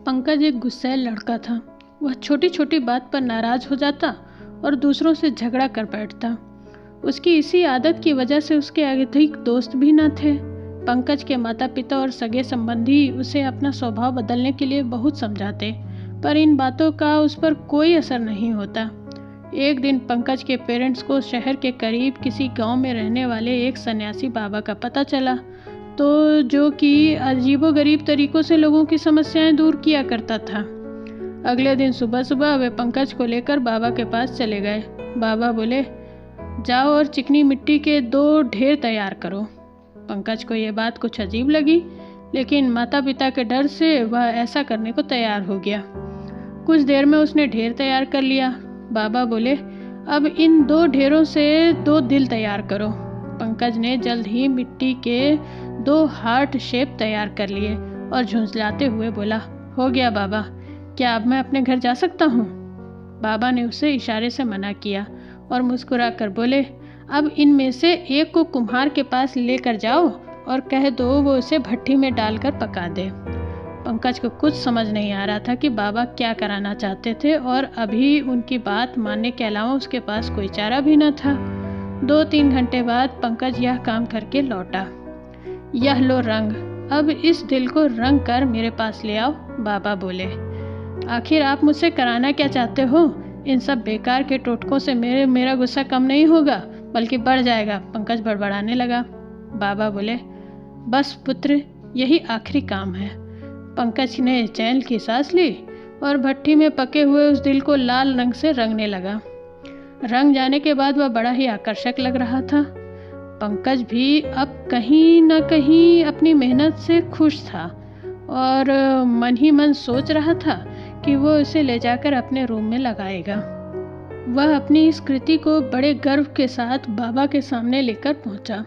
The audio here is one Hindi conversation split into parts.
पंकज एक गुस्सैल लड़का था। वह छोटी छोटी बात पर नाराज हो जाता और दूसरों से झगड़ा कर बैठता। उसकी इसी आदत की वजह से उसके अधिक दोस्त भी न थे। पंकज के माता पिता और सगे संबंधी उसे अपना स्वभाव बदलने के लिए बहुत समझाते, पर इन बातों का उस पर कोई असर नहीं होता। एक दिन पंकज के पेरेंट्स को शहर के करीब किसी गांव में रहने वाले एक सन्यासी बाबा का पता चला, तो जो कि अजीबोगरीब तरीकों से लोगों की समस्याएं दूर किया करता था। अगले दिन सुबह सुबह वे पंकज को लेकर बाबा के पास चले गए। बाबा बोले, जाओ और चिकनी मिट्टी के 2 ढेर तैयार करो। पंकज को यह बात कुछ अजीब लगी, लेकिन माता पिता के डर से वह ऐसा करने को तैयार हो गया। कुछ देर में उसने ढेर तैयार कर लिया। बाबा बोले, अब इन 2 ढेरों से 2 दिल तैयार करो। पंकज ने जल्द ही मिट्टी के 2 हार्ट शेप तैयार कर लिए और झुंझलाते हुए बोला, हो गया बाबा, क्या अब मैं अपने घर जा सकता हूँ? बाबा ने उसे इशारे से मना किया और मुस्कुरा कर बोले, अब इनमें से एक को कुम्हार के पास लेकर जाओ और कह दो वो उसे भट्टी में डालकर पका दे। पंकज को कुछ समझ नहीं आ रहा था कि बाबा क्या कराना चाहते थे और अभी उनकी बात मानने के अलावा उसके पास कोई चारा भी न था। 2-3 घंटे बाद पंकज यह काम करके लौटा। यह लो रंग, अब इस दिल को रंग कर मेरे पास ले आओ, बाबा बोले। आखिर आप मुझसे कराना क्या चाहते हो? इन सब बेकार के टोटकों से मेरा गुस्सा कम नहीं होगा, बल्कि बढ़ जाएगा, पंकज बड़बड़ाने लगा। बाबा बोले, बस पुत्र, यही आखिरी काम है। पंकज ने चैन की सांस ली और भट्टी में पके हुए उस दिल को लाल रंग से रंगने लगा। रंग जाने के बाद वह बड़ा ही आकर्षक लग रहा था। पंकज भी अब कहीं न कहीं अपनी मेहनत से खुश था और मन ही मन सोच रहा था कि वो इसे ले जाकर अपने रूम में लगाएगा। वह अपनी इस कृति को बड़े गर्व के साथ बाबा के सामने लेकर पहुंचा।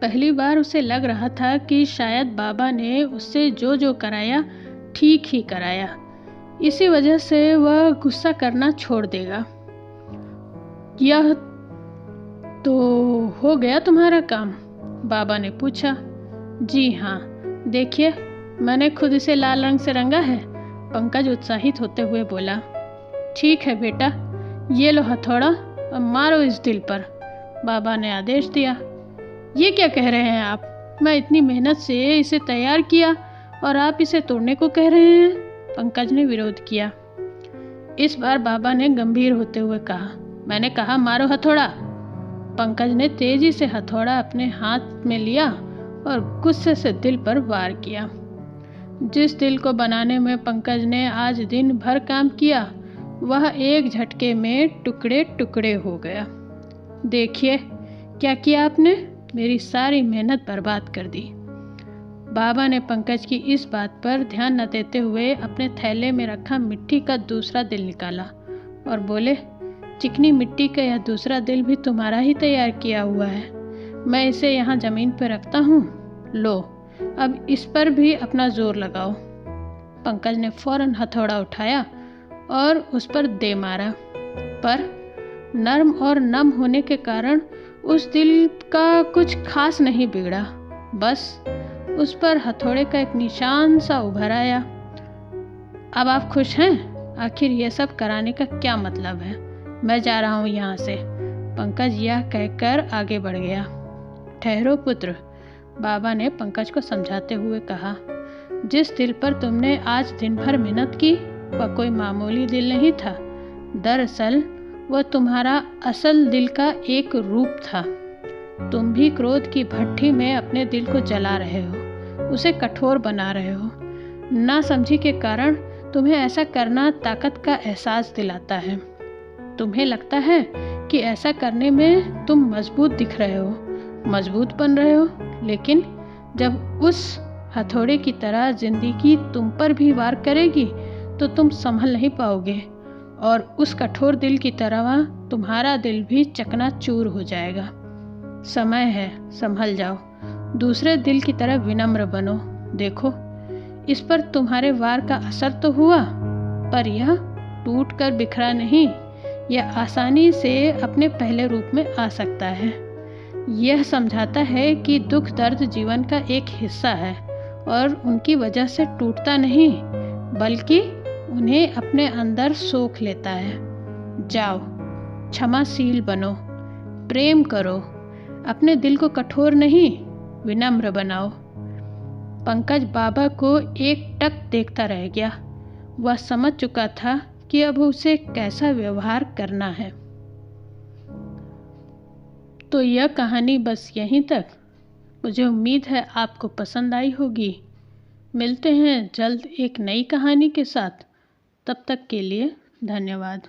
पहली बार उसे लग रहा था कि शायद बाबा ने उससे जो जो कराया ठीक ही कराया, इसी वजह से वह गुस्सा करना छोड़ देगा। यह तो हो गया तुम्हारा काम? बाबा ने पूछा। जी हाँ, देखिए, मैंने खुद इसे लाल रंग से रंगा है, पंकज उत्साहित होते हुए बोला। ठीक है बेटा, ये लो हथौड़ा और मारो इस दिल पर, बाबा ने आदेश दिया। ये क्या कह रहे हैं आप? मैं इतनी मेहनत से इसे तैयार किया और आप इसे तोड़ने को कह रहे हैं? पंकज ने विरोध किया। इस बार बाबा ने गंभीर होते हुए कहा, मैंने कहा मारो हथौड़ा। पंकज ने तेजी से हथौड़ा अपने हाथ में लिया और गुस्से से दिल पर वार किया। जिस दिल को बनाने में पंकज ने आज दिन भर काम किया, वह एक झटके में टुकड़े टुकड़े हो गया। देखिए क्या किया आपने, मेरी सारी मेहनत बर्बाद कर दी। बाबा ने पंकज की इस बात पर ध्यान न देते हुए अपने थैले में रखा मिट्टी का दूसरा दिल निकाला और बोले, चिकनी मिट्टी का यह दूसरा दिल भी तुम्हारा ही तैयार किया हुआ है। मैं इसे यहाँ जमीन पर रखता हूँ, लो अब इस पर भी अपना जोर लगाओ। पंकज ने फौरन हथौड़ा उठाया और उस पर दे मारा, पर नर्म और नम होने के कारण उस दिल का कुछ खास नहीं बिगड़ा। बस उस पर हथौड़े का एक निशान सा उभर आया। अब आप खुश हैं? आखिर यह सब कराने का क्या मतलब है? मैं जा रहा हूँ यहाँ से, पंकज यह कहकर आगे बढ़ गया। ठहरो पुत्र, बाबा ने पंकज को समझाते हुए कहा। जिस दिल पर तुमने आज दिन भर मेहनत की, वह कोई मामूली दिल नहीं था। दरअसल वह तुम्हारा असल दिल का एक रूप था। तुम भी क्रोध की भट्टी में अपने दिल को जला रहे हो, उसे कठोर बना रहे हो। नासमझी के कारण तुम्हें ऐसा करना ताकत का एहसास दिलाता है। तुम्हें लगता है कि ऐसा करने में तुम मजबूत दिख रहे हो, मजबूत बन रहे हो, लेकिन जब उस हथौड़े की तरह जिंदगी तुम पर भी वार करेगी तो तुम संभल नहीं पाओगे और उस कठोर दिल की तरह तुम्हारा दिल भी चकनाचूर हो जाएगा। समय है, संभल जाओ। दूसरे दिल की तरह विनम्र बनो। देखो, इस पर तुम्हारे वार का असर तो हुआ, पर यह टूट कर बिखरा नहीं, यह आसानी से अपने पहले रूप में आ सकता है। यह समझाता है कि दुख दर्द जीवन का एक हिस्सा है और उनकी वजह से टूटता नहीं, बल्कि उन्हें अपने अंदर सोख लेता है। जाओ, क्षमाशील बनो, प्रेम करो, अपने दिल को कठोर नहीं विनम्र बनाओ। पंकज बाबा को एकटक देखता रह गया। वह समझ चुका था कि अब उसे कैसा व्यवहार करना है। तो यह कहानी बस यहीं तक। मुझे उम्मीद है आपको पसंद आई होगी। मिलते हैं जल्द एक नई कहानी के साथ। तब तक के लिए धन्यवाद।